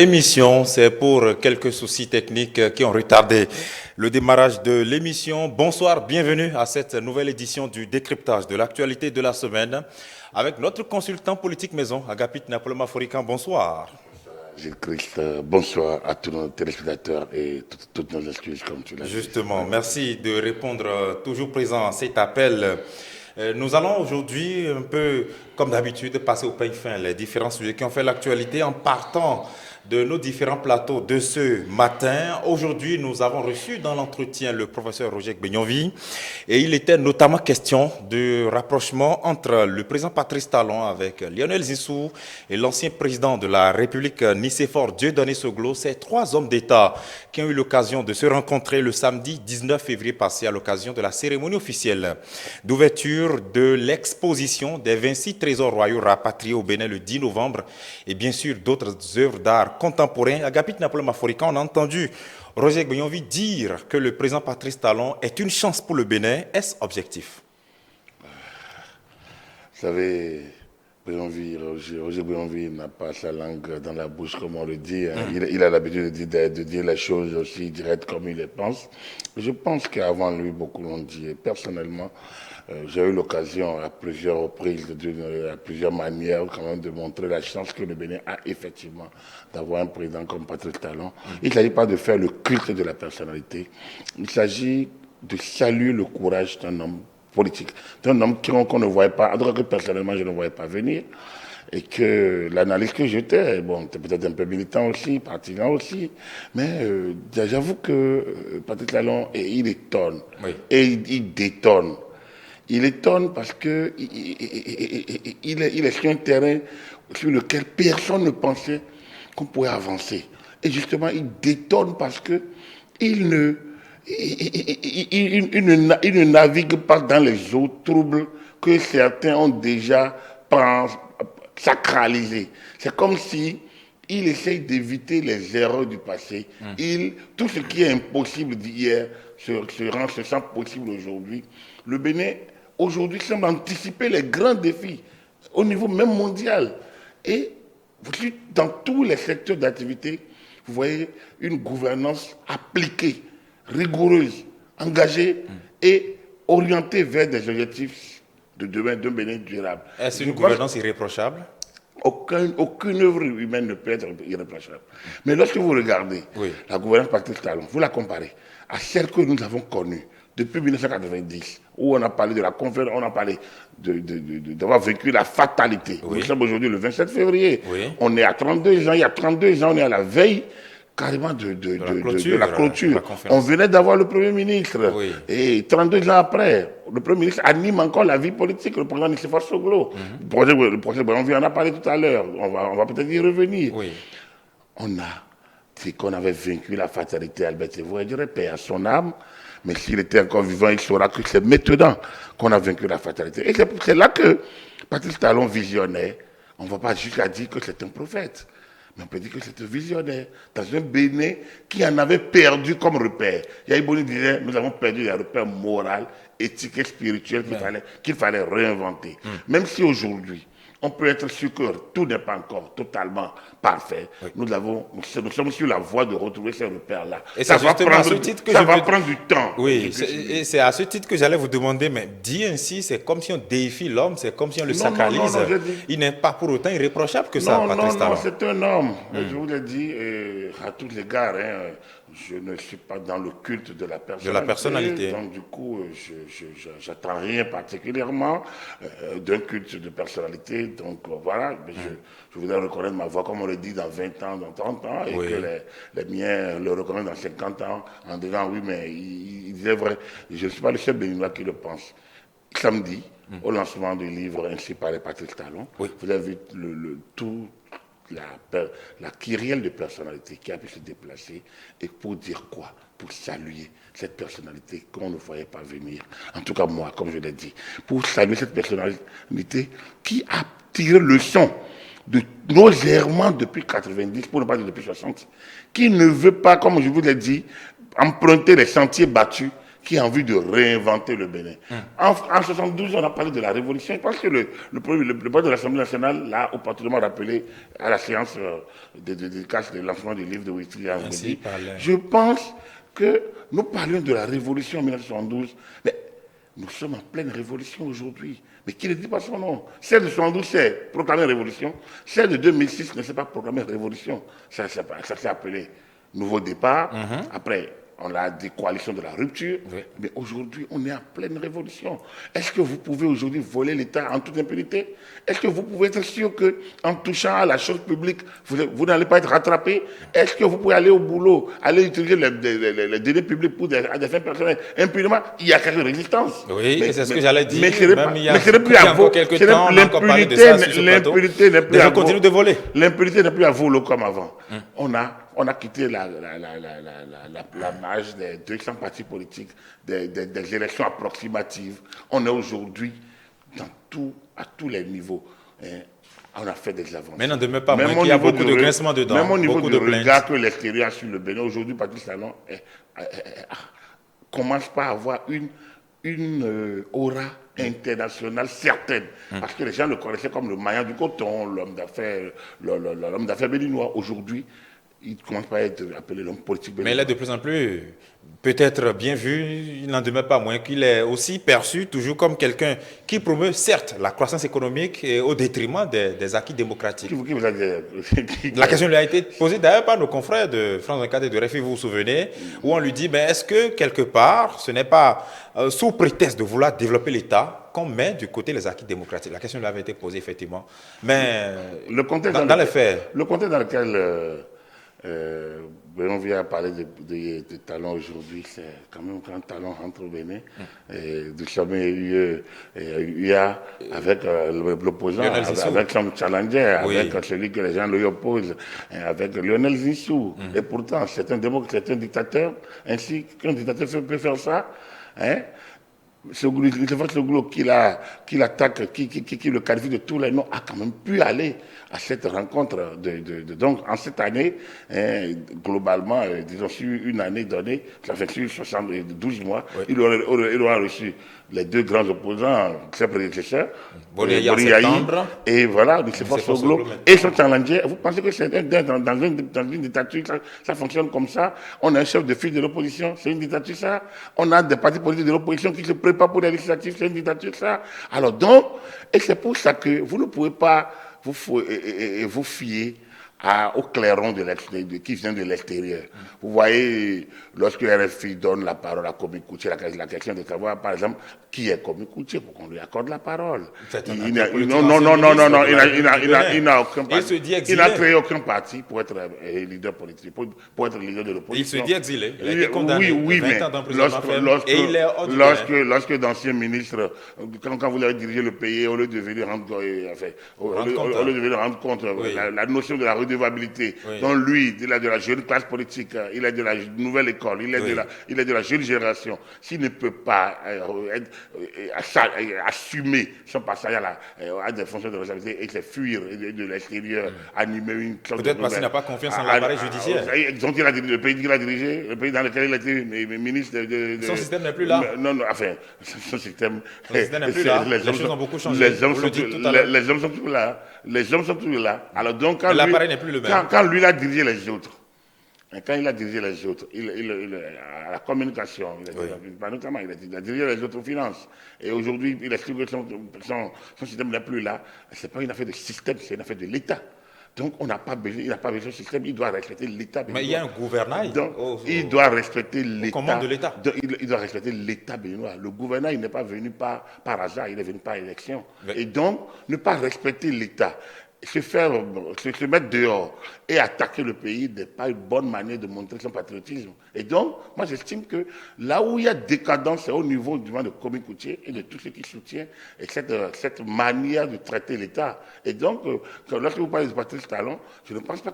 émission, c'est pour quelques soucis techniques qui ont retardé le démarrage de l'émission. Bonsoir, bienvenue à cette nouvelle édition du décryptage de l'actualité de la semaine avec notre consultant politique maison, Agapit Napoléon Maforican. Bonsoir. Gilles Christ, bonsoir à tous nos téléspectateurs et toutes nos excuses comme tu l'as dit. Justement, merci de répondre toujours présent à cet appel. Nous allons aujourd'hui, un peu comme d'habitude, passer au peigne fin les différents sujets qui ont fait l'actualité en partant de nos différents plateaux de ce matin. Aujourd'hui, nous avons reçu dans l'entretien le professeur Roger Gbegnonville et il était notamment question du rapprochement entre le président Patrice Talon avec Lionel Zinsou et l'ancien président de la République Nicéphore Dieudonné Soglo, ces trois hommes d'État qui ont eu l'occasion de se rencontrer le samedi 19 février passé à l'occasion de la cérémonie officielle d'ouverture de l'exposition des 26 trésors royaux rapatriés au Bénin le 10 novembre et bien sûr d'autres œuvres d'art contemporain. Agapit Napoléon Maforican, on a entendu Roger Gbegnonville dire que le président Patrice Talon est une chance pour le Bénin. Est-ce objectif? Vous savez, Roger Gbegnonville n'a pas sa langue dans la bouche, comme on le dit. Hein. Il a l'habitude de dire les choses aussi directes comme il les pense. Je pense qu'avant lui, beaucoup l'ont dit. Et personnellement, j'ai eu l'occasion à plusieurs reprises, à plusieurs manières, quand même, de montrer la chance que le Bénin a effectivement d'avoir un président comme Patrice Talon. Il ne s'agit pas de faire le culte de la personnalité. Il s'agit de saluer le courage d'un homme politique, d'un homme qu'on ne voyait pas, en tout cas que personnellement je ne voyais pas venir, et que l'analyse que j'étais, bon, c'était peut-être un peu militant aussi, partisan aussi, mais j'avoue que Patrice Talon, il étonne, oui. Et il détonne. Il étonne parce que il est sur un terrain sur lequel personne ne pensait qu'on pouvait avancer. Et justement, il détonne parce que il ne navigue pas dans les eaux troubles que certains ont déjà sacralisées. C'est comme si il essaye d'éviter les erreurs du passé. Tout ce qui est impossible d'hier se sent possible aujourd'hui. Le Bénin, aujourd'hui, semble anticiper les grands défis au niveau même mondial. Et dans tous les secteurs d'activité, vous voyez une gouvernance appliquée, rigoureuse, engagée et orientée vers des objectifs de demain d'un Bénin durable. Est-ce une gouvernance irréprochable? Aucune œuvre humaine ne peut être irréprochable. Mais lorsque vous regardez la gouvernance Patrice Talon, vous la comparez à celle que nous avons connue depuis 1990, où on a parlé de la conférence, on a parlé d'avoir vécu la fatalité. Nous sommes aujourd'hui le 27 février. On est à 32 ans, il y a 32 ans, on est à la veille carrément de la clôture. On venait d'avoir le Premier ministre. Et 32 ans après, le Premier ministre anime encore la vie politique, le président Nicéphore Soglo. Le projet, on en a parlé tout à l'heure, on va peut-être y revenir. On a dit qu'on avait vaincu la fatalité. Albert Sévoué, je dirais, paix à son âme. Mais s'il était encore vivant, il saura que c'est maintenant qu'on a vaincu la fatalité. Et c'est là que Patrice Talon visionnaire. On ne va pas jusqu'à dire que c'est un prophète. Mais on peut dire que c'est un visionnaire dans un Bénin qui en avait perdu comme repère. Yahi Boni disait, nous avons perdu les repères moraux, éthiques et spirituels qu'il fallait réinventer. Même si aujourd'hui, on peut être sûr que tout n'est pas encore totalement parfait. Nous sommes sur la voie de retrouver ces repères-là. Et ça va prendre du temps. Oui, et c'est à ce titre que j'allais vous demander, mais dit ainsi, c'est comme si on déifie l'homme, c'est comme si on le sacralise. Il n'est pas pour autant irréprochable que ça, Patrice Talon. Non, c'est un homme. Je vous l'ai dit à tous les égards, je ne suis pas dans le culte de la personnalité. Donc du coup, je n'attends rien particulièrement d'un culte de personnalité. Donc voilà, je voudrais reconnaître ma voix, comme on le dit, dans 20 ans, dans 30 ans, et que les miens le reconnaissent dans 50 ans, en disant oui, mais il disait vrai, je ne suis pas le seul béninois qui le pense. Samedi, au lancement du livre Ainsi parlait Patrice Talon, vous avez vu tout la kyrielle de personnalité qui a pu se déplacer, et pour dire quoi? Pour saluer cette personnalité qu'on ne voyait pas venir. En tout cas, moi, comme je l'ai dit, pour saluer cette personnalité qui a tiré leçon de nos errements depuis 90, pour ne pas dire depuis 60, qui ne veut pas, comme je vous l'ai dit, emprunter les sentiers battus, qui a envie de réinventer le Bénin. En 72, on a parlé de la révolution. Je pense que le président de l'Assemblée nationale l'a opportunément rappelé à la séance de dédicace de lancement du livre de Witry. Je pense que nous parlions de la révolution en 1972, mais nous sommes en pleine révolution aujourd'hui. Mais qui ne dit pas son nom? Celle de 72, c'est proclamer révolution. Celle de 2006 ne s'est pas proclamée révolution. Ça s'est appelé nouveau départ. Après, on a des coalitions de la rupture. Oui. Mais aujourd'hui, on est en pleine révolution. Est-ce que vous pouvez aujourd'hui voler l'État en toute impunité? Est-ce que vous pouvez être sûr qu'en touchant à la chose publique, vous n'allez pas être rattrapé? Est-ce que vous pouvez aller au boulot, aller utiliser les données publiques pour des fins personnelles impunément? Il y a quelques résistances. Oui, c'est ce que j'allais dire. Mais ce n'est plus à vous. L'impunité n'est plus à vous. Continue de voler. L'impunité n'est plus à vous comme avant. On a quitté la marge des 200 partis politiques, des élections approximatives. On est aujourd'hui à tous les niveaux. On a fait des avancées. Mais n'en demeure pas moins qu'il y a beaucoup de grincements dedans. Même au niveau du regard que l'extérieur sur le Bénin, aujourd'hui, Patrice Talon commence pas à avoir une aura internationale certaine. Parce que les gens le connaissaient comme le maillon du coton, l'homme d'affaires béninois. Aujourd'hui, il ne commence pas à être appelé l'homme politique béninois. Mais il est de plus en plus, peut-être bien vu, il n'en demeure pas moins qu'il est aussi perçu toujours comme quelqu'un qui promeut, certes, la croissance économique et au détriment des acquis démocratiques. Qui vous a dit? La question lui a été posée d'ailleurs par nos confrères de France 24 et de RFI, vous vous souvenez, où on lui dit, est-ce que quelque part, ce n'est pas sous prétexte de vouloir développer l'État qu'on met du côté les acquis démocratiques? La question lui avait été posée, effectivement. Mais dans les faits... Le contexte dans lequel... on vient parler de talents aujourd'hui, c'est quand même quand talent rentre au Bénin. Du sommet UA avec l'opposant, avec son challenger, avec celui que les gens lui opposent, avec Lionel Zinsou. Et pourtant, c'est un dictateur, ainsi qu'un dictateur peut faire ça. Ce groupe qui l'attaque, qui le qualifie de tous les noms, a quand même pu aller à cette rencontre. Donc, en cette année, globalement, disons, sur une année donnée, ça fait sur 12 mois, il aura reçu les deux grands opposants, ses prédécesseurs, Boniaï et voilà, Soglo, et son challenger. Vous pensez que c'est dans une dictature, ça fonctionne comme ça? On a un chef de file de l'opposition, c'est une dictature ça? On a des partis politiques de l'opposition qui se préparent pour les législatives, c'est une dictature ça? Alors donc, et c'est pour ça que vous ne pouvez pas vous fier au clairon qui vient de l'extérieur. Vous voyez, lorsque RFI donne la parole à Komi Kouché, la question de savoir, par exemple, qui est Komi Kouché pour qu'on lui accorde la parole. Il n'a aucun parti. Il n'a créé aucun parti pour être leader politique, pour être leader de l'opposition. Il se dit exilé. Il a été condamné. Oui, mais lorsque d'anciens ministres, quand vous avez dirigé le pays, au lieu de venir rendre compte la notion de la redevabilité. Donc lui, il a de la jeune classe politique, il a de la nouvelle école, il est de la jeune génération. S'il ne peut pas assumer son passage à des fonctions de responsabilité et se fuir de l'extérieur, animer une sorte peut-être parce qu'il n'a pas confiance en l'appareil judiciaire. Donc le pays qu'il a dirigé, le pays dans lequel il a été ministre son système n'est plus là. Non, enfin, son système n'est plus là. Les choses ont beaucoup changé. Les hommes sont toujours là. Les hommes sont toujours là. Alors donc, l'appareil n'est plus le même. Quand lui, il a dirigé les autres, à la communication, notamment, il a dirigé les autres aux finances. Et aujourd'hui, il estime que son système n'est plus là. Ce n'est pas une affaire de système, c'est une affaire de l'État. Donc, il n'a pas besoin de système, il doit respecter l'État. Mais il y a un gouvernail. Donc, il doit respecter l'État. Commande de l'État. Il doit respecter l'État béninois. Le gouvernail, il n'est pas venu par hasard, il est venu par élection. Et donc, ne pas respecter l'État, se mettre dehors et attaquer le pays n'est pas une bonne manière de montrer son patriotisme. Et donc, moi j'estime que là où il y a décadence, c'est au niveau du de Komi Kouché et de tous ceux qui soutiennent cette manière de traiter l'État. Et donc, lorsque vous parlez de Patrice Talon, je ne pense pas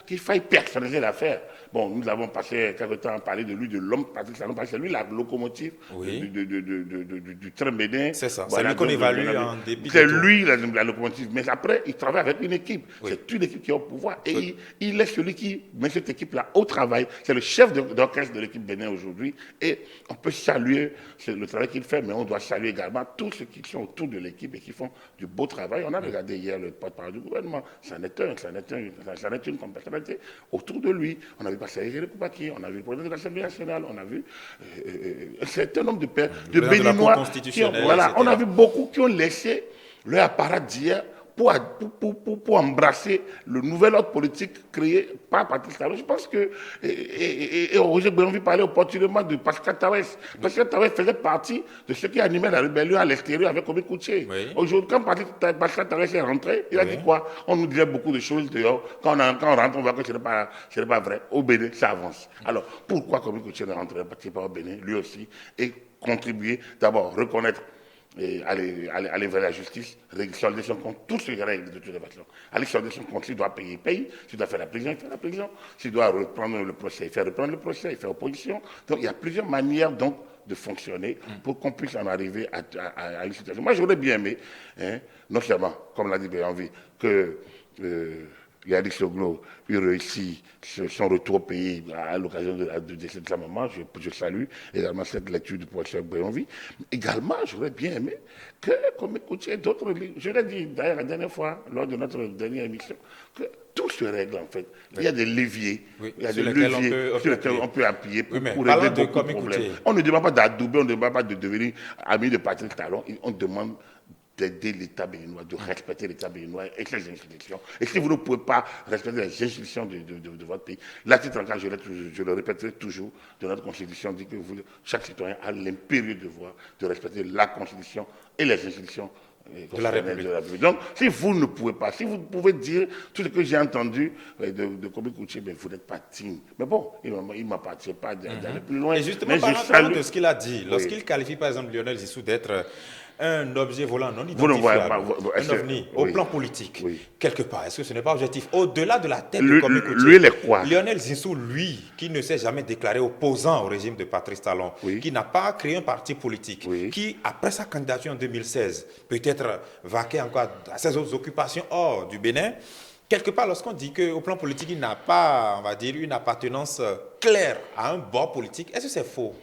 qu'il faille personnaliser l'affaire. Bon, nous avons passé quelque temps à parler de lui, de l'homme Patrice Talon, parce que c'est lui la locomotive du train Bénin. C'est ça, c'est lui qu'on évalue en début. C'est lui la locomotive, mais après, il travaille avec une équipe. Oui. C'est une équipe qui est au pouvoir. Et il est celui qui met cette équipe-là au travail. C'est le chef d'orchestre de l'équipe Bénin aujourd'hui. Et on peut saluer le travail qu'il fait, mais on doit saluer également tous ceux qui sont autour de l'équipe et qui font du beau travail. On a regardé hier le porte-parole du gouvernement. Ça n'est une personnalité autour de lui. On a vu passer Éric Koupaki, on a vu le président de l'Assemblée nationale, on a vu un certain nombre de Béninois. Voilà, on a vu beaucoup qui ont laissé leur apparat d'hier pour embrasser le nouvel ordre politique créé par Patrice Talon. Je pense que, et Roger Béonville parlait opportunément de Pascal Tawès. Pascal Tawès faisait partie de ceux qui animaient la rébellion à l'extérieur avec Obi Kouché. Oui. Aujourd'hui, quand Pascal Tawès est rentré, il a dit quoi? On nous disait beaucoup de choses dehors. Quand on rentre, on voit que ce n'est pas vrai. Au Bénin, ça avance. Alors, pourquoi Obi Kouché ne rentrait pas au Bénin, lui aussi, et contribuer, d'abord, reconnaître et aller vers la justice, solder son compte, toutes ces règles de toute façon. Aller solder son compte, s'il doit payer, il paye. S'il doit faire la prison, il fait la prison. S'il doit reprendre le procès, il fait reprendre le procès, il fait opposition. Donc il y a plusieurs manières donc de fonctionner pour qu'on puisse en arriver à une situation. Moi, j'aurais bien aimé, non seulement, comme l'a dit Béanvi, que Yadi Soglo réussit son retour au pays à l'occasion du décès de sa maman. Je salue également cette lecture du professeur Béonvi. Également, j'aurais bien aimé que, comme écoutiez d'autres livres, je l'ai dit d'ailleurs la dernière fois, lors de notre dernière émission, que tout se règle en fait. Oui. Il y a des leviers, il y a des leviers sur lesquels on peut appuyer pour régler beaucoup de problèmes. On ne demande pas d'adouber, on ne demande pas de devenir ami de Patrice Talon, on demande d'aider l'État béninois, de respecter l'État béninois et ses institutions. Et si vous ne pouvez pas respecter les institutions de votre pays, l'article 34, je le répéterai toujours, de notre Constitution dit que chaque citoyen a l'impérieux devoir de respecter la Constitution et les institutions de la République. Donc, si vous ne pouvez pas, si vous pouvez dire tout ce que j'ai entendu de Kobi Kouché, ben, vous n'êtes pas digne. Mais bon, il ne m'appartient pas d'aller plus loin. Et justement, parlant de ce qu'il a dit, lorsqu'il qualifie par exemple Lionel Zissou d'être un objet volant non identifiable, un ovni, au plan politique, quelque part, est-ce que ce n'est pas objectif? Au-delà de la tête de Kobi Kouché, lui, il est quoi? Lionel Zissou, lui, qui ne s'est jamais déclaré opposant au régime de Patrice Talon, qui n'a pas créé un parti politique, qui, après sa candidature en 2016, peut-être vaqué encore à ses autres occupations hors du Bénin, quelque part, lorsqu'on dit qu'au plan politique, il n'a pas, on va dire, une appartenance claire à un bord politique, est-ce que c'est faux?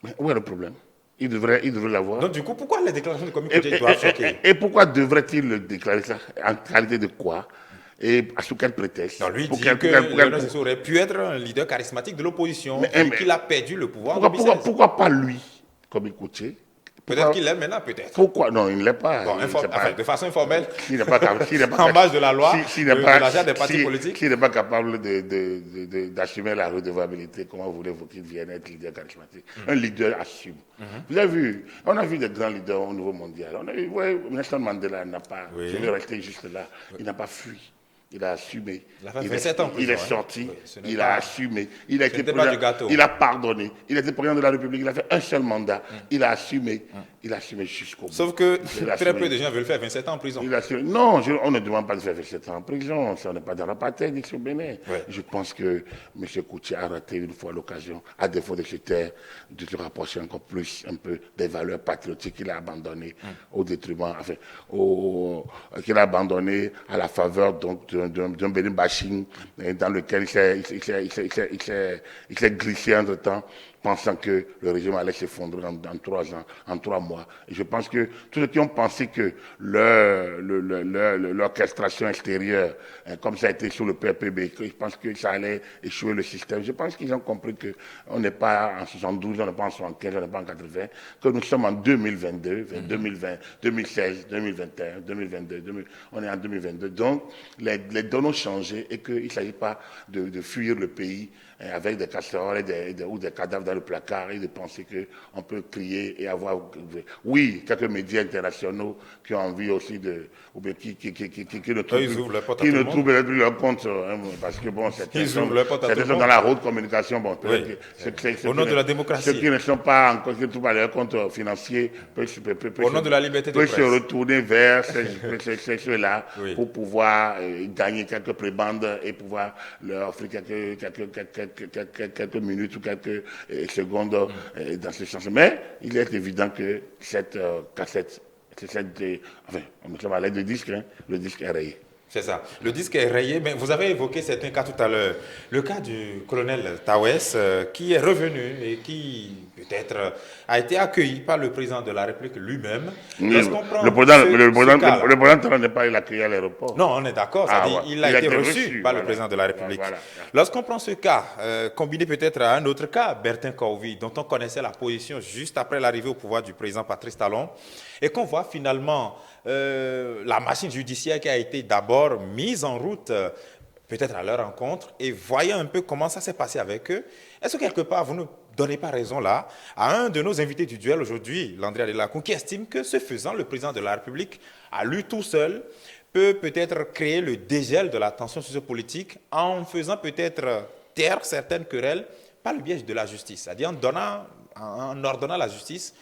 Mais où est le problème? Il devrait l'avoir. Donc du coup, pourquoi les déclarations de Kobi Kouché doivent choquer? Et pourquoi devrait-il le déclarer ça? En qualité de quoi? Et sous quel prétexte? Non, lui dit que Lionel Zissou aurait pu être un leader charismatique de l'opposition, qu'il a perdu le pouvoir en 2016. Pourquoi pas lui, Kobi Kouché? Peut-être qu'il l'est maintenant, peut-être. Pourquoi? Non, il ne l'est pas. Bon, de façon informelle, s'il n'est pas en marge de la loi, de l'agent des partis politiques. S'il n'est pas capable d'assumer la redevabilité, comment voulez-vous qu'il vienne être leader charismatique? Un leader assume. Vous avez vu, on a vu des grands leaders au niveau mondial. On a vu, Nelson Mandela n'a pas, je vais rester juste là, il n'a pas fui. Il a assumé. Il est sorti, il a assumé. Il a été président, il a pardonné. Il était président de la République, il a fait un seul mandat. Il a assumé. Il a assumé jusqu'au bout. Sauf que très peu de gens veulent faire 27 ans en prison. Non, on ne demande pas de faire 27 ans en prison. Ça n'est pas dans la patrie ici au Bénin. Je pense que M. Kouché a raté une fois l'occasion, à défaut de se taire, de se rapprocher encore plus un peu des valeurs patriotiques qu'il a abandonnées au détriment, qu'il a abandonnées à la faveur donc d'un Bénin bashing dans lequel il s'est glissé entre-temps, pensant que le régime allait s'effondrer en 3 ans, en 3 mois. Et je pense que tous ceux qui ont pensé que l'orchestration extérieure, comme ça a été sur le PRPB, je pense que ça allait échouer le système. Je pense qu'ils ont compris qu'on n'est pas en 72, on n'est pas en 75, on n'est pas en 80, que nous sommes en 2022, 2020, 2016, 2021, 2022, on est en 2022. Donc, les données ont changé et qu'il ne s'agit pas de fuir le pays avec des casseroles ou des cadavres dans le placard et de penser qu'on peut crier et avoir... Oui, quelques médias internationaux qui ont envie aussi ou bien qui ne trouvent plus leur compte, parce que bon, certains sont dans la haute communication, bon, au nom de la démocratie. Ceux qui ne sont pas encore, qui ne trouvent pas leur compte financier, au nom de la liberté de presse, se retourner vers ceux-là pour pouvoir gagner quelques prébendes et pouvoir leur offrir quelques minutes ou quelques secondes dans ce sens. Mais il est évident que cette cassette, enfin, on me semble à l'aide de disque, le disque est rayé. C'est ça. Le disque est rayé, mais vous avez évoqué certains cas tout à l'heure. Le cas du colonel Tawes, qui est revenu et qui, peut-être, a été accueilli par le président de la République lui-même. Le président Talon n'est pas accueilli à l'aéroport. Non, on est d'accord. Il a été reçu par le président de la République. Lorsqu'on prend ce cas, combiné peut-être à un autre cas, Bertin Kovi, dont on connaissait la position juste après l'arrivée au pouvoir du président Patrice Talon, et qu'on voit finalement la machine judiciaire qui a été d'abord mise en route, peut-être à leur rencontre, et voyant un peu comment ça s'est passé avec eux, est-ce que quelque part vous ne donnez pas raison là à un de nos invités du duel aujourd'hui, Landry Adelakou, qui estime que ce faisant, le président de la République, à lui tout seul, peut-être créer le dégel de la tension sociopolitique en faisant peut-être taire certaines querelles par le biais de la justice, c'est-à-dire en ordonnant à la justice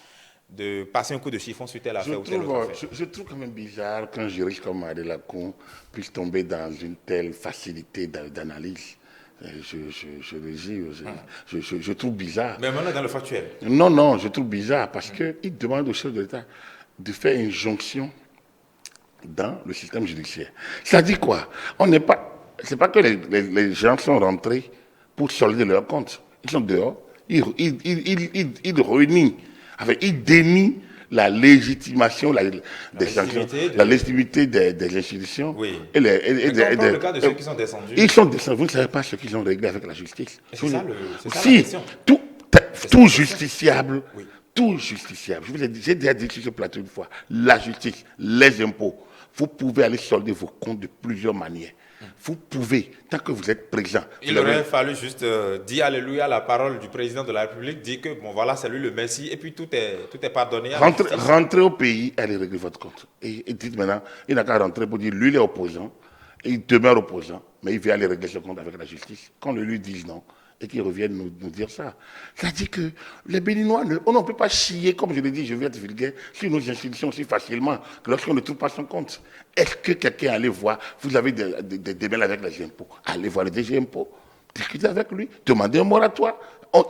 de passer un coup de chiffon sur telle affaire ou telle autre affaire. Je trouve quand même bizarre qu'un juriste comme Adelakou puisse tomber dans une telle facilité d'analyse. Je trouve bizarre. Mais maintenant dans le factuel. Non, je trouve bizarre parce qu'il demande au chef de l'État de faire une jonction dans le système judiciaire. Ça dit quoi? C'est pas que les gens sont rentrés pour solder leurs comptes. Ils sont dehors. Ils réunissent. Il dénie la légitimation des sanctions, la légitimité des institutions. Oui. Et le cas de ceux qui sont descendus. Ils sont descendus. Vous ne savez pas ce qu'ils ont réglé avec la justice. C'est ça la question. Tout justiciable. Oui. Tout justiciable. Je vous ai dit, j'ai déjà dit sur ce plateau une fois. La justice, les impôts. Vous pouvez aller solder vos comptes de plusieurs manières. Vous pouvez, tant que vous êtes présent. Il aurait fallu juste dire alléluia à la parole du président de la République, dire que bon voilà, c'est lui le Messie, et puis tout est pardonné. Rentrez au pays, allez régler votre compte. Et dites maintenant, il n'a qu'à rentrer pour dire lui il est opposant, et il demeure opposant, mais il vient aller régler son compte avec la justice. Qu'on lui dise non, et qu'il revienne nous dire ça. Ça dit que les Béninois, on ne peut pas chier, comme je l'ai dit, je vais être vulgaire, sur nos institutions aussi facilement, que lorsqu'on ne trouve pas son compte. Est-ce que quelqu'un allait voir, vous avez des mails avec les impôts, allez voir le DG Impôts, discutez avec lui, demandez un moratoire.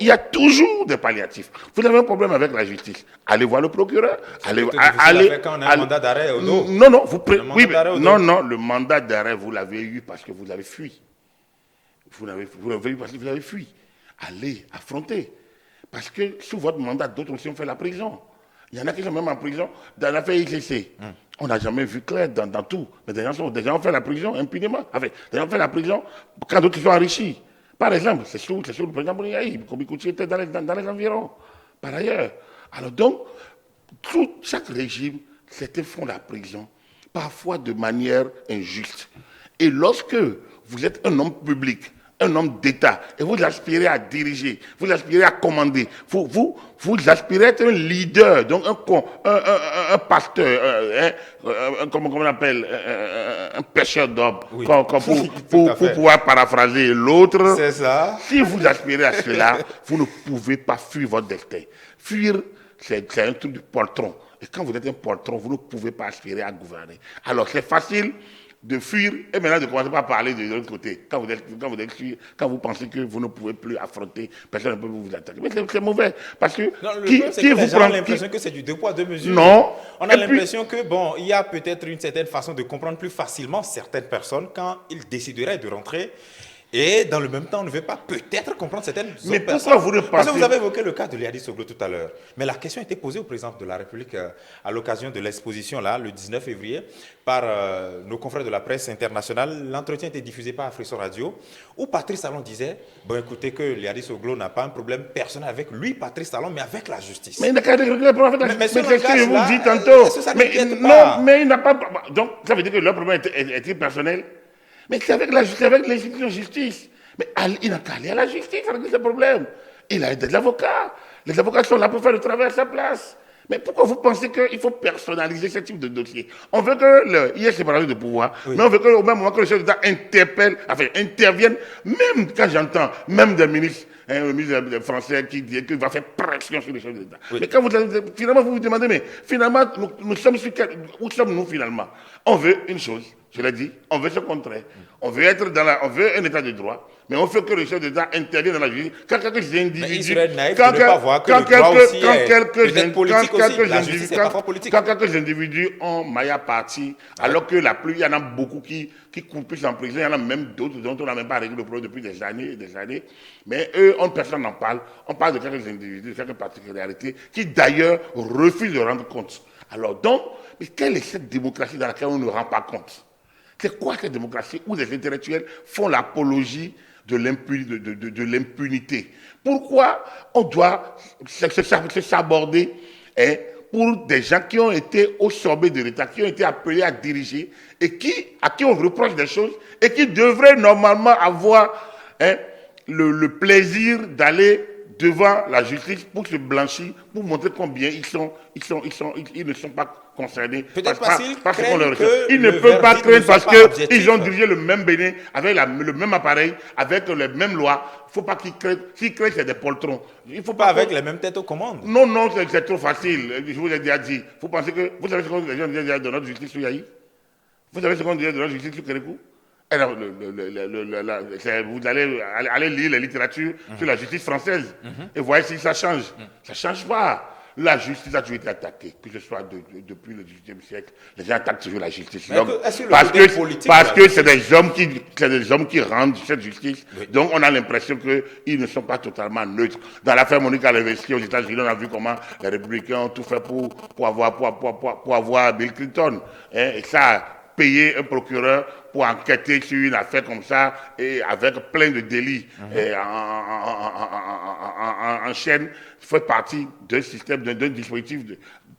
Il y a toujours des palliatifs. Vous avez un problème avec la justice, allez voir le procureur. Allez, quand on a un mandat d'arrêt au dos. Non, le mandat d'arrêt, vous l'avez eu parce que vous avez fui. Vous l'avez eu parce que vous avez fui. Allez, affrontez. Parce que sous votre mandat, d'autres aussi ont fait la prison. Il y en a qui sont même en prison dans l'affaire ICC. On n'a jamais vu clair dans tout. Mais des gens ont fait la prison impunément. Des gens ont fait la prison quand d'autres sont enrichis. Par exemple, c'est sur le président Bouniaï, Kobikouchi était dans les environs. Par ailleurs. Alors donc, chaque régime, c'était font la prison, parfois de manière injuste. Et lorsque vous êtes un homme public, un homme d'État, et vous aspirez à diriger, vous aspirez à commander, vous aspirez à être un leader, donc un pasteur, comment on appelle, un pêcheur d'hommes, oui. pour pouvoir paraphraser l'autre. C'est ça. Si vous aspirez à cela, vous ne pouvez pas fuir votre destin. Fuir, c'est un truc de poltron. Et quand vous êtes un poltron, vous ne pouvez pas aspirer à gouverner. Alors c'est facile de fuir et maintenant de commencer par parler de l'autre côté. Quand vous pensez que vous ne pouvez plus affronter, personne ne peut vous attaquer. Mais c'est mauvais. Parce que les gens ont l'impression que c'est du deux poids, deux mesures. Non. On a l'impression que il y a peut-être une certaine façon de comprendre plus facilement certaines personnes quand ils décideraient de rentrer. Et dans le même temps, on ne veut pas peut-être comprendre certaines personnes. Mais pourquoi vous ne pensez... Parce que vous avez évoqué le cas de Liadi Soglo tout à l'heure. Mais la question a été posée au président de la République à l'occasion de l'exposition, là, le 19 février, par nos confrères de la presse internationale. L'entretien a été diffusé par Frisson Radio, où Patrice Talon disait, bon écoutez, que Liadi Soglo n'a pas un problème personnel avec lui, Patrice Talon, mais avec la justice. Mais il n'a qu'à régler le problème avec la justice. Mais c'est ce que je vous dis tantôt. Mais il n'a pas... Donc, ça veut dire que leur problème est personnel. Mais c'est avec l'institution de justice. Mais il n'a qu'à aller à la justice avec ce problème. Il a des avocats. Les avocats sont là pour faire le travail à sa place. Mais pourquoi vous pensez qu'il faut personnaliser ce type de dossier? On veut qu'il y ait séparation de pouvoir, oui. Mais on veut qu'au même moment que le chef d'État intervienne, même quand j'entends, même des ministres, le ministre français qui dit qu'il va faire satisfaction sur les chefs d'État. Oui. Mais quand finalement, vous vous demandez, mais finalement, nous sommes sur où sommes-nous finalement? On veut une chose, je l'ai dit, on veut ce contraire. On veut être on veut un état de droit, mais on veut que le chef d'État intervienne dans la justice. Quand quelques individus... Mais il serait naïf de ne pas voir que le droit aussi est politique aussi. La justice est parfois politique. Quand quelques individus ont maille à partie, alors que il y en a beaucoup qui coupent plus en prison, il y en a même d'autres dont on n'a même pas réglé le problème depuis des années et des années. Mais eux, personne n'en parle. On parle de quelques individus, de quelques particularités, qui d'ailleurs refusent de rendre compte. Alors donc, mais quelle est cette démocratie dans laquelle on ne rend pas compte? C'est quoi cette démocratie où les intellectuels font l'apologie de l'impunité? Pourquoi on doit se saborder pour des gens qui ont été au sommet de l'État, qui ont été appelés à diriger et à qui on reproche des choses et qui devraient normalement avoir le plaisir d'aller devant la justice pour se blanchir, pour montrer combien ils ne sont pas concernés. Peut-être parce qu'ils ne peuvent pas craindre parce qu'ils ont dirigé le même Bénin, avec le même appareil, avec les mêmes lois. Il ne faut pas qu'ils craignent. S'ils craignent, c'est des poltrons. Il faut pas avec les mêmes têtes aux commandes. Non, c'est trop facile. Je vous l'ai déjà dit. Vous pensez que... Vous savez ce qu'on dit de notre justice sur Yahi? Vous savez ce qu'on dit de notre justice sur Kérékou? Alors, vous allez lire la littérature sur la justice française et voyez si ça change. Ça ne change pas. La justice a toujours été attaquée, que ce soit depuis le XVIIIe siècle. Les gens attaquent toujours la justice. Donc, parce que c'est des hommes qui rendent cette justice. Oui. Donc, on a l'impression qu'ils ne sont pas totalement neutres. Dans l'affaire Monica Lewinsky aux États-Unis, on a vu comment les républicains ont tout fait pour avoir Bill Clinton. Et ça payer un procureur pour enquêter sur une affaire comme ça et avec plein de délits en chaîne fait partie d'un système, d'un dispositif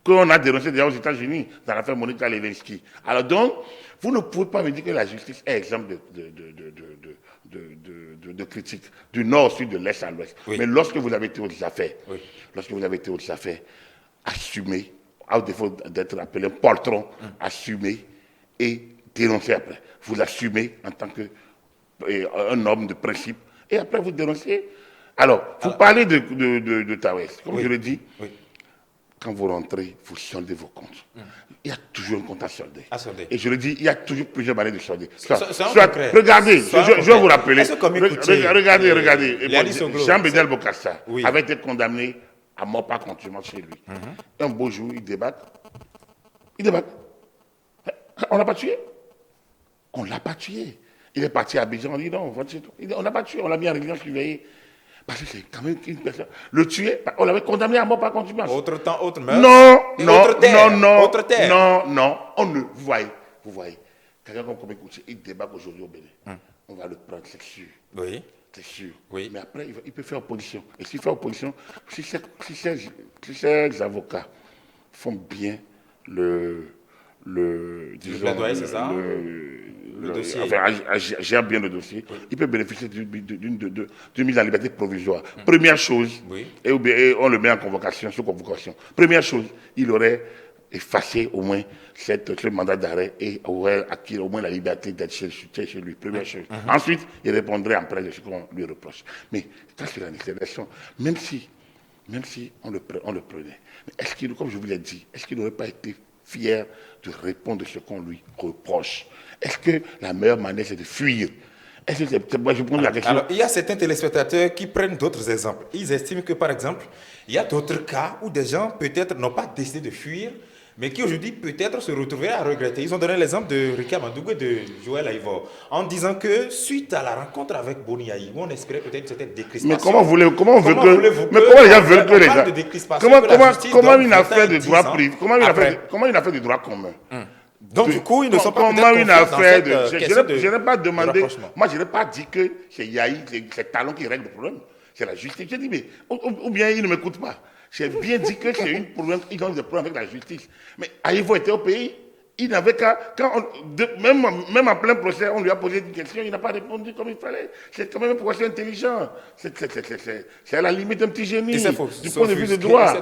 qu'on a dénoncé déjà aux États-Unis dans l'affaire Monica Lewinsky. Alors donc, vous ne pouvez pas me dire que la justice est exemple de critique du nord au sud, de l'est à l'ouest. Oui. Mais lorsque vous avez été aux affaires, assumez, à défaut d'être appelé un poltron, assumez et dénoncer après. Vous l'assumez en tant qu'un homme de principe et après vous dénoncez. Alors, vous parlez de Tawes. Comme je l'ai dit, quand vous rentrez, vous soldez vos comptes. Il y a toujours un compte à solder. Et je le dis, il y a toujours plusieurs manières de solder. Regardez, je vais vous rappeler. Regardez. Jean-Bédel Bokassa avait été condamné à mort par contumace chez lui. Un beau jour, il débat. On l'a pas tué. On l'a pas tué. Il est parti à Abidjan, on dit non, on l'a pas tué, on l'a mis en résidence surveillée. Parce que c'est quand même une personne. Le tuer, on l'avait condamné à mort par contumace. Autre temps, autre meurtre. Non. On ne. Vous voyez. Quelqu'un comme Écoutier, il débat aujourd'hui au Bénin. On va le prendre, c'est sûr. Oui. C'est sûr. Oui. Mais après, il peut faire opposition. Et s'il fait opposition, si ces avocats font bien le plaidoyer, c'est ça? Le dossier. Enfin, gère bien le dossier. Oui. Il peut bénéficier d'une mise en liberté provisoire. Première chose, et on le met en convocation, sous convocation. Première chose, il aurait effacé au moins ce mandat d'arrêt et aurait acquis au moins la liberté d'être chez lui. Première chose. Ensuite, il répondrait après de ce qu'on lui reproche. Mais quand c'est la négociation, même si on le prenait, est-ce qu'il, comme je vous l'ai dit, est-ce qu'il n'aurait pas été fier de répondre à ce qu'on lui reproche? Est-ce que la meilleure manière, c'est de fuir? Est-ce que moi, je pose la question. Alors, il y a certains téléspectateurs qui prennent d'autres exemples. Ils estiment que, par exemple, il y a d'autres cas où des gens, peut-être, n'ont pas décidé de fuir, mais qui, aujourd'hui, peut-être, se retrouveraient à regretter. Ils ont donné l'exemple de Rika Mandougou et de Joël Aïvor, en disant que, suite à la rencontre avec Boni Yahi, où on espérait peut-être une certaine décrispation. Mais comment les gens veulent que les gens... Comment une affaire de droit privé? Comment une affaire de droit commun? Donc, du coup, ils ne sont pas comment une affaire de... Je n'ai pas demandé... Moi, je n'ai pas dit que c'est Yahi, c'est Talon qui règle le problème. C'est la justice. J'ai dit, mais... Ou bien ils ne m'écoutent pas. J'ai bien dit que c'est un problème. Ils ont des problèmes avec la justice. Mais Aïvo était au pays. Il n'avait qu'à, même en plein procès, on lui a posé une question, il n'a pas répondu comme il fallait. C'est quand même un procès intelligent. C'est à la limite un petit génie du point de vue du droit.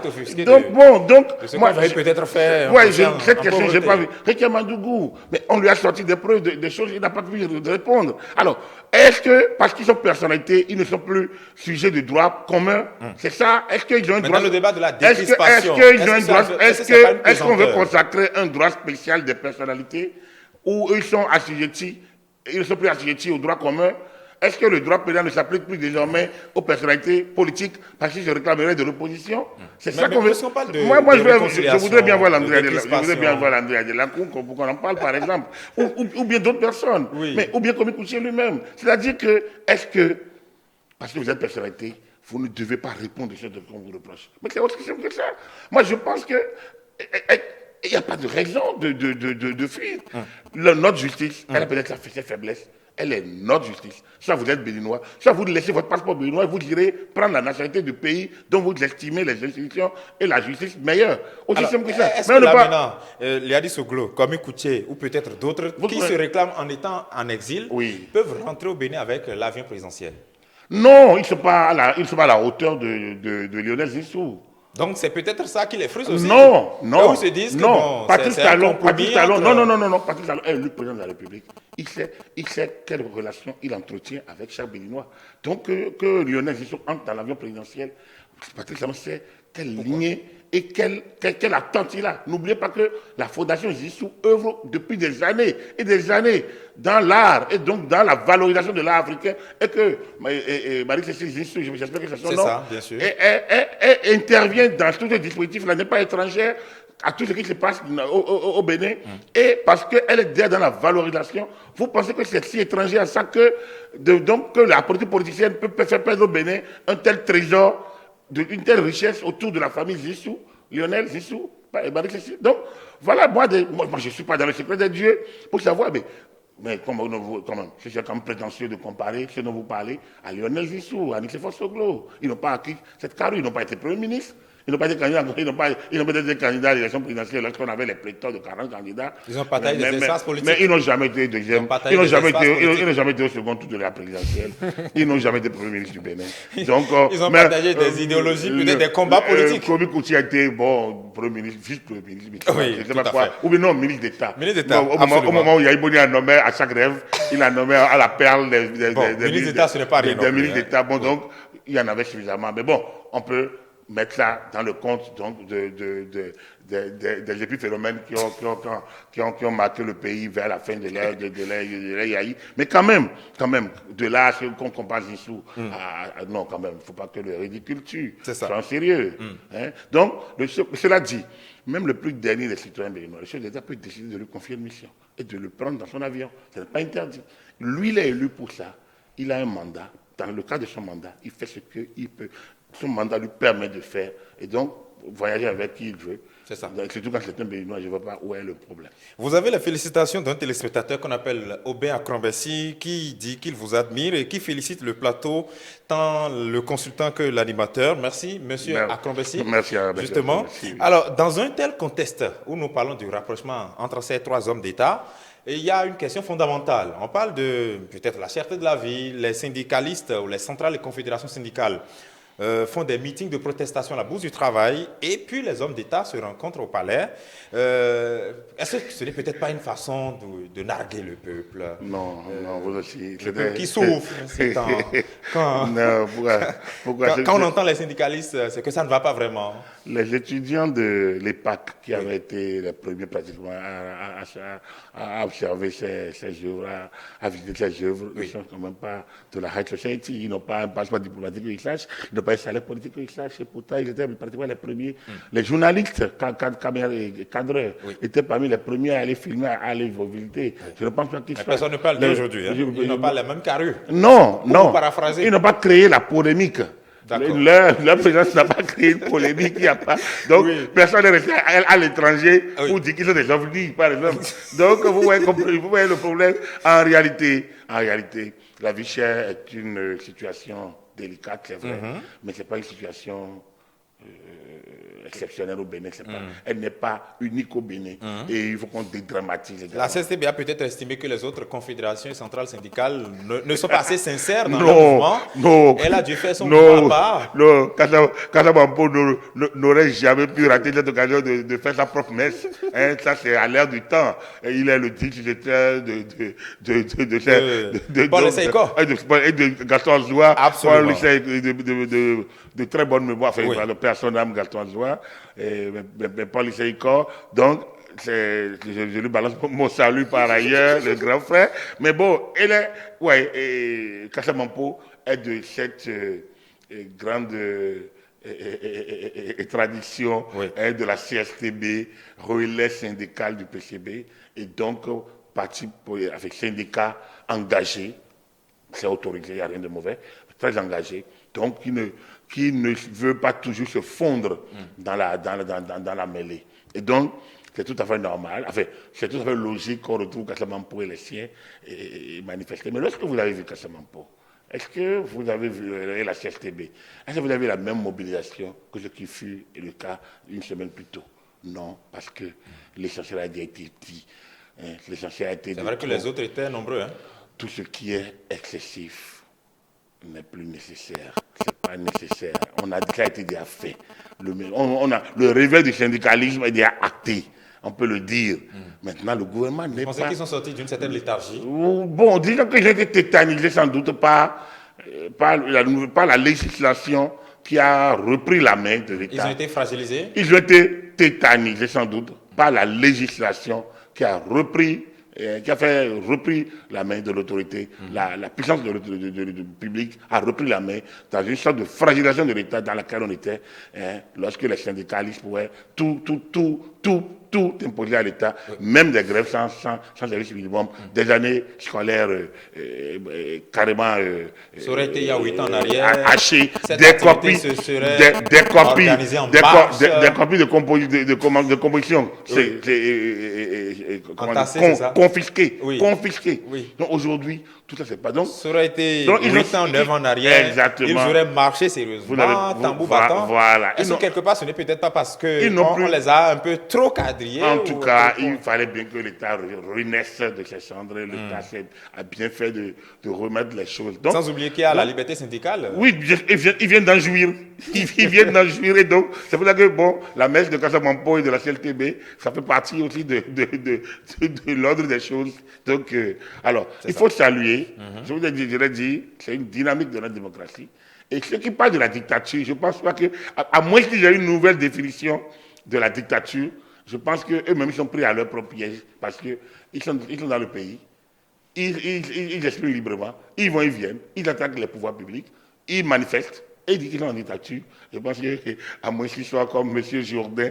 Moi, j'avais peut-être fait. Cette question, je n'ai pas vu. Rekia Mandougou, mais on lui a sorti des preuves, des choses, il n'a pas pu répondre. Alors, est-ce que, parce qu'ils sont personnalités, ils ne sont plus sujets de droit commun? C'est ça? Est-ce qu'ils ont un droit? Dans le débat de la décrispation, est-ce qu'on veut consacrer un droit spécial des personnalités où ils sont assujettis, ils ne sont plus assujettis au droit commun? Est-ce que le droit pénal ne s'applique plus désormais aux personnalités politiques parce qu'ils se réclameraient de l'opposition? C'est ça qu'on veut. Moi, je voudrais bien voir l'André Adelacour pour qu'on en parle, par exemple. Ou bien d'autres personnes. Oui. Ou bien Komi Koutié lui-même. C'est-à-dire que, est-ce que, parce que vous êtes personnalité, vous ne devez pas répondre à ce qu'on vous reproche? Mais c'est autre chose que ça. Moi, je pense que il n'y a pas de raison de fuir. Notre justice, elle a peut-être ses faiblesses. Elle est notre justice. Soit vous êtes béninois, soit vous laissez votre passeport béninois et vous irez prendre la nationalité du pays dont vous estimez les institutions et la justice meilleure. Aussi simple que ça. Est-ce que là maintenant, Liadi Soglo, Komi Koutié ou peut-être d'autres qui se réclament en étant en exil, peuvent rentrer au Bénin avec l'avion présidentiel? Non, ils ne sont pas à la hauteur de Lionel Zissou. Donc c'est peut-être ça qui les frustre aussi. Non. Eux se disent que bon, Patrice Talon, Patrice Talon est le président de la République. Il sait quelle relation il entretient avec chaque Béninois. Donc que Lionel Zissou entre dans l'avion présidentiel, Patrice Talon sait quelle lignée et quelle attente il a. N'oubliez pas que la Fondation Zissou œuvre depuis des années et des années dans l'art et donc dans la valorisation de l'art africain et que Marie-Cécile Zissou, j'espère que c'est son nom, ça, bien sûr. Et intervient dans tous les dispositifs, elle n'est pas étrangère à tout ce qui se passe au Bénin. Et parce qu'elle est déjà dans la valorisation, vous pensez que c'est si étranger à ça que la politique politicienne peut faire perdre au Bénin un tel trésor, une telle richesse autour de la famille Zissou, Lionel Zissou, Marie-Cécile. Donc, voilà, moi je ne suis pas dans le secret des dieux pour savoir, mais c'est quand même prétentieux de comparer ce dont vous parlez à Lionel Zissou, à Nicéphore Soglo. Ils n'ont pas acquis cette carrure, ils n'ont pas été Premier ministre. Ils n'ont pas été candidats, ils n'ont pas été candidats à l'élection présidentielle lorsqu'on avait les pléthores de 40 candidats. Ils ont partagé des espaces politiques. Mais ils n'ont jamais été deuxième. Ils n'ont jamais été au second tour de la présidentielle. Ils n'ont jamais été Premier ministre du Bénin. Donc, ils ont partagé des idéologies, peut-être des combats politiques. Komi Koutié a été, Premier ministre, vice-premier ministre. Oui, je ne sais pas quoi. Ou bien non, ministre d'État. Ministre d'État. Au moment où Yaïboni a nommé à chaque rêve, il a nommé à la perle des ministres d'État, ce n'est pas rien. Des ministres d'État. Bon, donc, il y en avait suffisamment. Mais bon, on peut mettre ça dans le compte donc, des épiphénomènes qui ont marqué le pays vers la fin de l'ère Yahi. Mais quand même, de là qu'on compare Zissou, non, quand même, il ne faut pas que le ridicule tue. C'est ça. Soyons sérieux. Hein? Donc, cela dit, même le plus dernier des citoyens béninois, le chef d'État peut décider de lui confier une mission et de le prendre dans son avion. Ce n'est pas interdit. Lui, il est élu pour ça. Il a un mandat. Dans le cadre de son mandat, il fait ce qu'il peut. Son mandat lui permet de faire. Et donc, voyager avec qui il veut. C'est ça. Surtout quand c'est un béninois, je ne vois pas où est le problème. Vous avez la félicitation d'un téléspectateur qu'on appelle Aubin Akrambessi qui dit qu'il vous admire et qui félicite le plateau, tant le consultant que l'animateur. Merci, monsieur Akrambessi. Merci, justement. Merci. Alors, dans un tel contexte où nous parlons du rapprochement entre ces trois hommes d'État, il y a une question fondamentale. On parle de peut-être la cherté de la vie, les syndicalistes ou les centrales et confédérations syndicales font des meetings de protestation à la Bourse du Travail et puis les hommes d'État se rencontrent au palais. Est-ce que ce n'est peut-être pas une façon de narguer le peuple? Non, vous aussi. Le peuple qui souffre. Quand on entend les syndicalistes, c'est que ça ne va pas vraiment. Les étudiants de l'EPAC qui avaient été les premiers pratiquement à observer ces œuvres, à visiter ces œuvres, ils ne sont quand même pas de la High Society, ils n'ont pas un passeport diplomatique qu'ils sachent, ils n'ont pas un salaire politique qu'ils sachent, et pourtant ils étaient pratiquement les premiers. Les journalistes, cadreurs, étaient parmi les premiers à aller filmer, à aller visiter. Je ne pense pas qu'ils soient... Personne ne parle d'aujourd'hui, ils n'ont pas les mêmes carrures. Non, paraphraser. Ils n'ont pas créé la polémique. Leur présence n'a pas créé une polémique, il n'y a pas. Donc, personne n'est resté à l'étranger pour dire qu'ils sont des ovnis, par exemple. Donc, vous voyez le problème. En réalité, la vie chère est une situation délicate, c'est vrai, mais ce n'est pas une situation exceptionnelle au Bénin. Elle n'est pas unique au Bénin. Et il faut qu'on dédramatise. La CSTB a peut-être estimé que les autres confédérations et centrales syndicales ne sont pas assez sincères dans leur mouvement. Non, elle a dû faire son mouvement à part. Non, Kassamampo n'aurait jamais pu rater cette occasion de faire sa propre messe. Ça, c'est à l'air du temps. Et il est le distributeur de Paul Essayko. Et de Gaston Azoua. Absolument. De très bonne mémoire. Enfin, le père son âme, Gaston Azoua. Mais Paul Essayko. Donc, je lui balance mon salut par ailleurs, le grand frère. Mais bon, Kassamampo est de cette grande tradition de la CSTB, relais syndical du PCB, et donc parti avec syndicat engagé, c'est autorisé, il n'y a rien de mauvais, très engagé, donc qui ne veut pas toujours se fondre dans la mêlée. Et donc, c'est tout à fait normal, enfin, c'est tout à fait logique qu'on retrouve Kassamampo et les siens et manifester. Mais lorsque vous avez vu Kassamampo, est-ce que vous avez vu la CSTB? Est-ce que vous avez la même mobilisation que ce qui fut le cas une semaine plus tôt? Non, parce que l'essentiel a été dit. L'essentiel a été dit. C'est vrai que les autres étaient nombreux. Tout ce qui est excessif n'est plus nécessaire. C'est pas nécessaire. Ça a été déjà fait. Le réveil du syndicalisme est déjà acté. On peut le dire. Maintenant, le gouvernement n'est pas... Vous pensez qu'ils sont sortis d'une certaine léthargie? Bon, disons que j'ai été tétanisé sans doute par la législation qui a repris la main de l'État. Ils ont été fragilisés? Ils ont été tétanisés sans doute par la législation qui a repris la main de l'autorité. La puissance du public a repris la main dans une sorte de fragilisation de l'État dans laquelle on était, lorsque les syndicalistes pouvaient tout imposer à l'État, même des grèves sans service minimum, des années scolaires carrément ça aurait été il y a 8 ans en arrière, hachées, des copies de composition, confisquées. Donc aujourd'hui, tout ça c'est pas donc. Ça aurait été 8 ans, 9 ans en arrière. Exactement. Ils auraient marché sérieusement, tambour battant. Voilà. Est-ce que quelque part ce n'est peut-être pas parce qu'on les a un peu trop cadrés? En tout cas, il fallait bien que l'État renaisse de ses cendres. L'État a bien fait de remettre les choses. Donc, sans oublier qu'il y a la liberté syndicale. Oui, ils viennent d'en jouir. Ils viennent d'en jouir. Et donc, c'est pour ça que la messe de Kassamampo et de la CLTB, ça fait partie aussi de l'ordre des choses. Donc, alors, il faut saluer. Je vous ai dit, c'est une dynamique de notre démocratie. Et ceux qui parlent de la dictature, je pense pas que, à moins qu'il y ait une nouvelle définition de la dictature, je pense qu'eux-mêmes sont pris à leur propre piège parce qu'ils sont dans le pays, ils expriment librement, ils vont, ils viennent, ils attaquent les pouvoirs publics, ils manifestent et ils disent qu'ils sont en dictature. Je pense qu'à moins qu'ils soient comme M. Jourdain,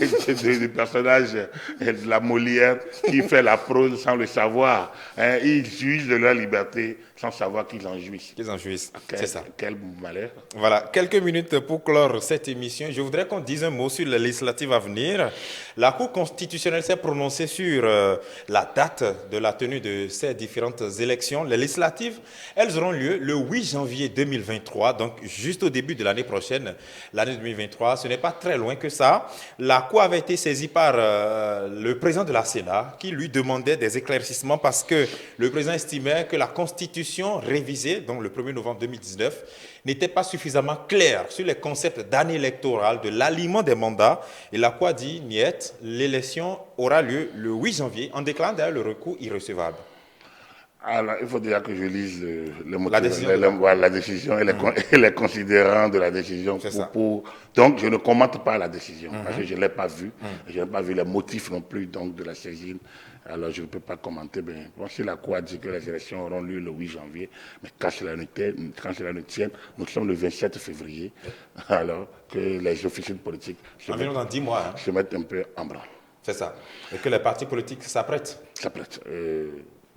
des personnages de la Molière qui fait la prose sans le savoir, ils jouissent de leur liberté sans savoir qu'ils en jouissent. Qu'ils en jouissent, c'est ça. Quel malheur. Voilà, quelques minutes pour clore cette émission. Je voudrais qu'on dise un mot sur les législatives à venir. La Cour constitutionnelle s'est prononcée sur la date de la tenue de ces différentes élections. Les législatives, elles auront lieu le 8 janvier 2023, donc juste au début de l'année prochaine, l'année 2023. Ce n'est pas très loin que ça. La Cour avait été saisie par le président de la Sénat qui lui demandait des éclaircissements parce que le président estimait que la Constitution révisée, donc le 1er novembre 2019, n'était pas suffisamment claire sur les concepts d'année électorale, de l'alignement des mandats. Et la Cour a dit, niet, l'élection aura lieu le 8 janvier, en déclarant d'ailleurs le recours irrecevable. Alors, il faut déjà que je lise la décision et les considérants de la décision. Donc, je ne commente pas la décision, parce que je ne l'ai pas vue. Je n'ai pas vu les motifs non plus donc, de la saisine. Alors, je ne peux pas commenter. Bon, si la Cour a dit que les élections auront lieu le 8 janvier, mais quand cela ne tienne, nous sommes le 27 février, alors que les officiers politiques environ dans 10 mois, se mettent un peu en branle. C'est ça. Et que les partis politiques s'apprêtent.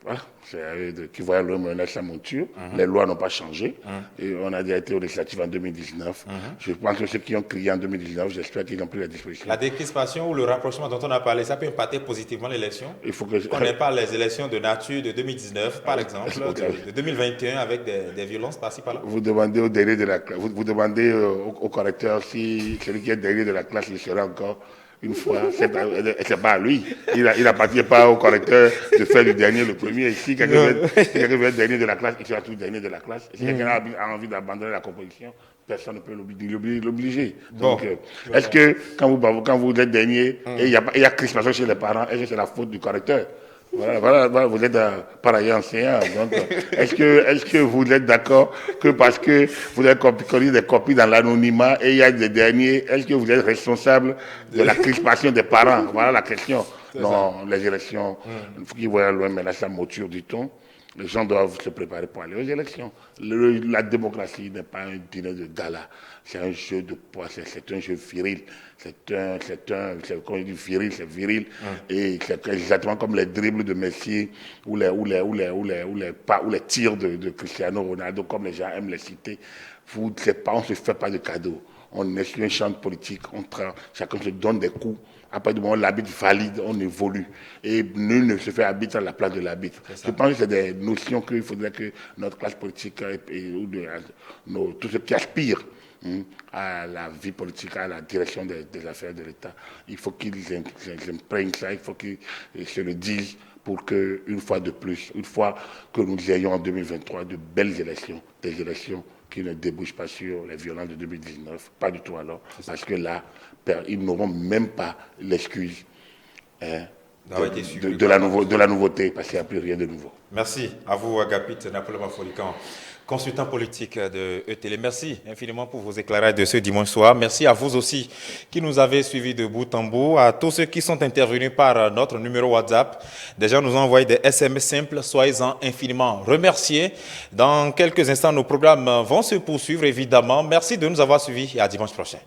Voilà, c'est à eux qui voient le menace sa monture. Les lois n'ont pas changé. Et on a déjà été aux législatives en 2019. Je pense que ceux qui ont crié en 2019, j'espère qu'ils ont pris la disposition. La décrispation ou le rapprochement dont on a parlé, ça peut impacter positivement l'élection. Il faut que on n'est pas les élections de nature de 2019, par exemple, de 2021 avec des violences par-ci par-là. Vous demandez au dernier de la classe, vous demandez au correcteur si celui qui est dernier de la classe, il sera encore. Une fois, c'est pas à lui. Il n'appartient pas au correcteur de faire le dernier, le premier. Si quelqu'un veut être dernier de la classe, il sera toujours dernier de la classe. Si quelqu'un a envie d'abandonner la composition, personne ne peut l'obliger. Donc, est-ce que quand vous êtes dernier et il y a crispation chez les parents, est-ce que c'est la faute du correcteur? Voilà, vous êtes par ailleurs enseignant. Donc, est-ce que vous êtes d'accord que parce que vous avez collé des copies dans l'anonymat et il y a des derniers, est-ce que vous êtes responsable de la crispation des parents? Voilà la question. Non, les élections, il faut qu'ils voient loin, mais là, ça mouture du ton. Les gens doivent se préparer pour aller aux élections. La démocratie n'est pas un dîner de gala. C'est un jeu de poids, c'est un jeu viril. Comme je dis viril, c'est viril. Et c'est exactement comme les dribbles de Messi ou les tirs de Cristiano Ronaldo, comme les gens aiment les citer. On ne se fait pas de cadeaux. On est sur un champ politique, chacun se donne des coups. À partir du moment où l'arbitre valide, on évolue. Et nul ne se fait arbitre à la place de l'arbitre. Je pense que c'est des notions qu'il faudrait que notre classe politique ou tous ceux qui aspirent à la vie politique, à la direction des affaires de l'État, il faut qu'ils imprègnent ça, il faut qu'ils se le disent pour qu'une fois de plus, une fois que nous ayons en 2023 de belles élections, des élections qui ne débouchent pas sur les violences de 2019, pas du tout alors, parce que là, ils n'auront même pas l'excuse de la nouveauté, parce qu'il n'y a plus rien de nouveau. Merci à vous, Agapit Napoléon Folican, consultant politique de ETL. Merci infiniment pour vos éclairages de ce dimanche soir. Merci à vous aussi qui nous avez suivis de bout en bout, à tous ceux qui sont intervenus par notre numéro WhatsApp. Déjà, nous envoyez des SMS simples, soyez-en infiniment remerciés. Dans quelques instants, nos programmes vont se poursuivre, évidemment. Merci de nous avoir suivis et à dimanche prochain.